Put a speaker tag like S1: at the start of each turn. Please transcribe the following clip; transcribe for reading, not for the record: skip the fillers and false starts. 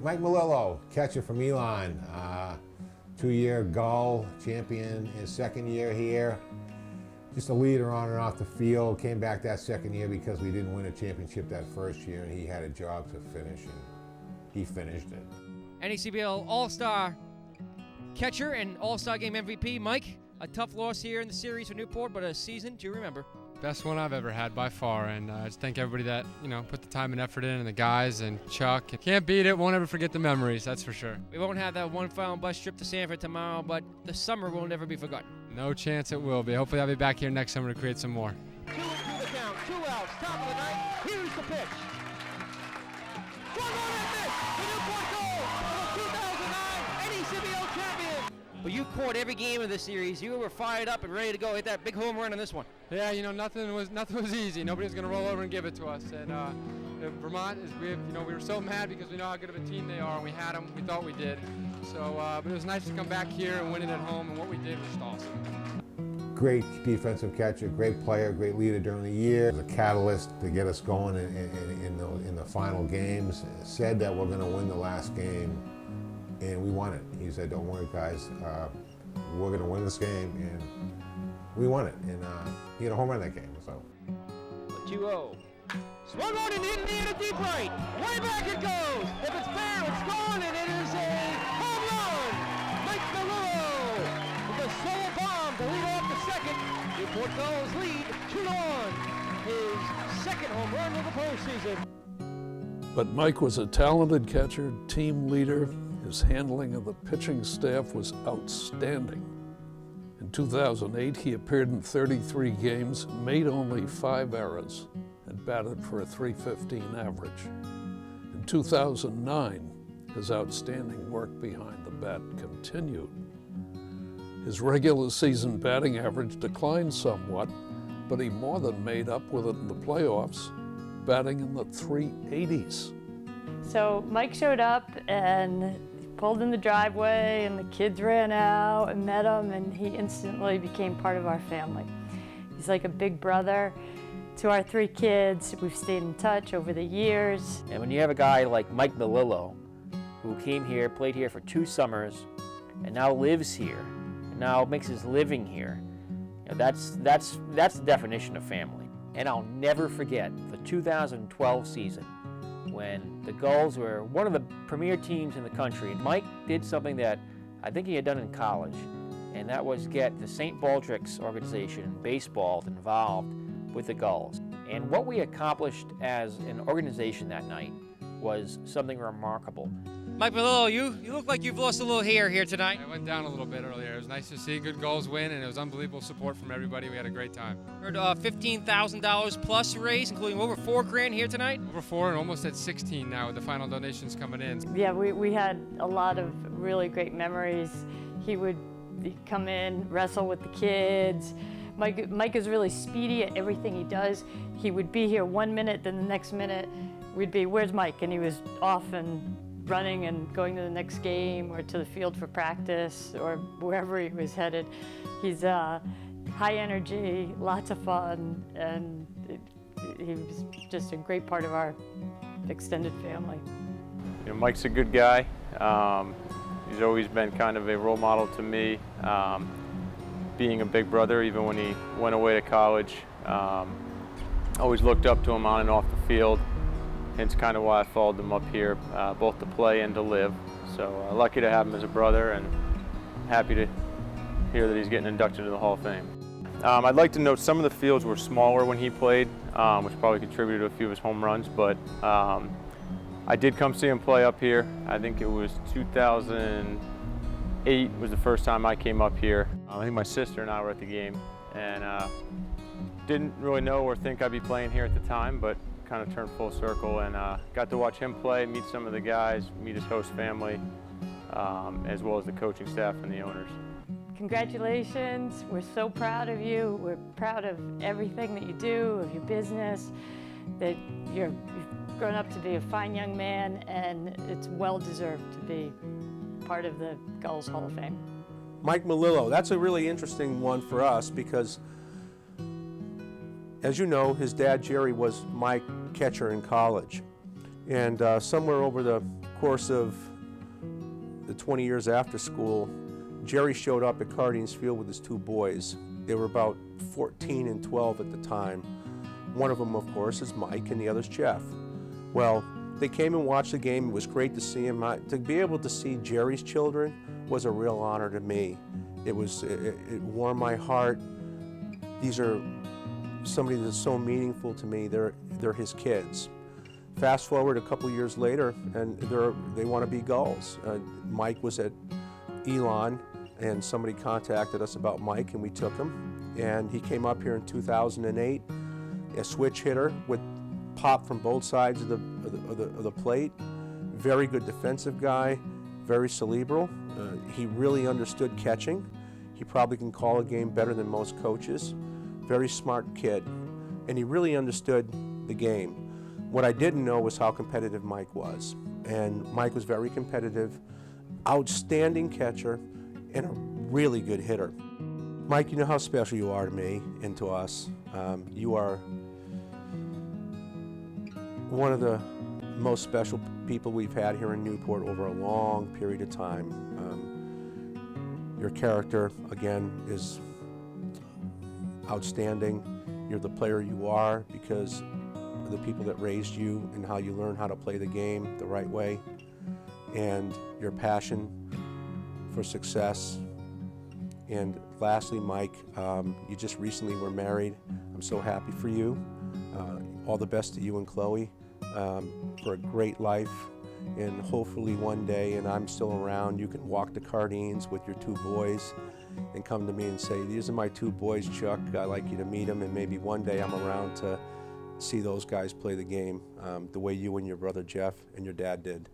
S1: Mike Melillo, catcher from Elon, two-year Gull champion, his second year here. Just a leader on and off the field. Came back that second year because we didn't win a championship that first year, and he had a job to finish, and he finished it.
S2: NECBL All-Star catcher and All-Star Game MVP. Mike, a tough loss here in the series for Newport, but a season to remember.
S3: Best one I've ever had by far, and I just thank everybody that put the time and effort in, and the guys and Chuck. Can't beat it. Won't ever forget the memories. That's for sure.
S2: We won't have that one final bus trip to Sanford tomorrow, but the summer will never be forgotten.
S3: No chance it will be. Hopefully, I'll be back here next summer to create some more.
S2: 2 into the count, 2 outs, top of the ninth. Here's the pitch. Swung on and missed. The Newport Gulls are the 2009 NECBL champion. But you caught every game of the series. You were fired up and ready to go. Hit that big home run on this one.
S3: Yeah, nothing was easy. Nobody was going to roll over and give it to us. And Vermont we were so mad because we know how good of a team they are, and we had them. We thought we did. So, but it was nice to come back here and win it at home, and what we did was just awesome.
S1: Great defensive catcher, great player, great leader during the year. The catalyst to get us going in the final games. Said that we're going to win the last game, and we won it. He said, "Don't worry, guys, we're going to win this game," and we won it. And he had a home run that game. So.
S2: 2-0. Swung on and in the air to deep right. Way back it goes. If it's fair, it's gone, and it is a home run. Mike Melillo with a solo bomb to lead off the second. Newport Gulls lead 2-1. His second home run of the postseason.
S4: But Mike was a talented catcher, team leader. His handling of the pitching staff was outstanding. In 2008, he appeared in 33 games, made only 5 errors, and batted for a .315 average. In 2009, his outstanding work behind the bat continued. His regular season batting average declined somewhat, but he more than made up with it in the playoffs, batting in the 380s.
S5: So Mike showed up and pulled in the driveway, and the kids ran out and met him, and he instantly became part of our family. He's like a big brother to our 3 kids. We've stayed in touch over the years.
S2: And when you have a guy like Mike Melillo, who came here, played here for 2 summers, and now lives here, and now makes his living here, that's the definition of family. And I'll never forget the 2012 season, when the Gulls were one of the premier teams in the country. Mike did something that I think he had done in college, and that was get the St. Baldrick's organization in baseball involved with the Gulls. And what we accomplished as an organization that night was something remarkable. Mike Melillo, you look like you've lost a little hair here tonight.
S3: I went down a little bit earlier. It was nice to see good Gulls win, and it was unbelievable support from everybody. We had a great time.
S2: Heard $15,000 plus raised, including over $4,000 here tonight.
S3: Over 4 and almost at 16 now with the final donations coming in.
S5: Yeah, we had a lot of really great memories. He would come in, wrestle with the kids. Mike is really speedy at everything he does. He would be here 1 minute, then the next minute we'd be, "Where's Mike?" And he was off and running and going to the next game or to the field for practice or wherever he was headed. He's high energy, lots of fun, and he was just a great part of our extended family.
S6: Mike's a good guy. He's always been kind of a role model to me, being a big brother, even when he went away to college. Always looked up to him on and off the field. Hence kind of why I followed him up here, both to play and to live. So lucky to have him as a brother, and happy to hear that he's getting inducted into the Hall of Fame. I'd like to note some of the fields were smaller when he played, which probably contributed to a few of his home runs, but I did come see him play up here. I think it was 2008 was the first time I came up here. I think my sister and I were at the game, and didn't really know or think I'd be playing here at the time, but kind of turned full circle and got to watch him play, meet some of the guys, meet his host family, as well as the coaching staff and the owners.
S5: Congratulations. We're so proud of you. We're proud of everything that you do, of your business, that you've grown up to be a fine young man, and it's well deserved to be part of the Gulls Hall of Fame.
S7: Mike Melillo, that's a really interesting one for us because, as you know, his dad Jerry was my catcher in college. And somewhere over the course of the 20 years after school, Jerry showed up at Cardines Field with his two boys. They were about 14 and 12 at the time. One of them, of course, is Mike, and the other's Jeff. Well, they came and watched the game. It was great to see him. To be able to see Jerry's children was a real honor to me. It warmed my heart. These are somebody that's so meaningful to me. They're his kids. Fast forward a couple years later, and they want to be Gulls. Mike was at Elon, and somebody contacted us about Mike, and we took him. And he came up here in 2008, a switch hitter with pop from both sides of the plate. Very good defensive guy, very cerebral. He really understood catching. He probably can call a game better than most coaches. Very smart kid, and he really understood the game. What I didn't know was how competitive Mike was, and Mike was very competitive, outstanding catcher, and a really good hitter. Mike, you know how special you are to me and to us. You are one of the most special people we've had here in Newport over a long period of time. Your character, again, is outstanding. You're the player you are because of the people that raised you and how you learn how to play the game the right way, and your passion for success. And lastly, Mike, you just recently were married. I'm so happy for you. All the best to you and Chloe for a great life. And hopefully one day, and I'm still around, you can walk to Cardines with your two boys and come to me and say, these are my two boys, Chuck. I'd like you to meet them, and maybe one day I'm around to see those guys play the game the way you and your brother Jeff and your dad did.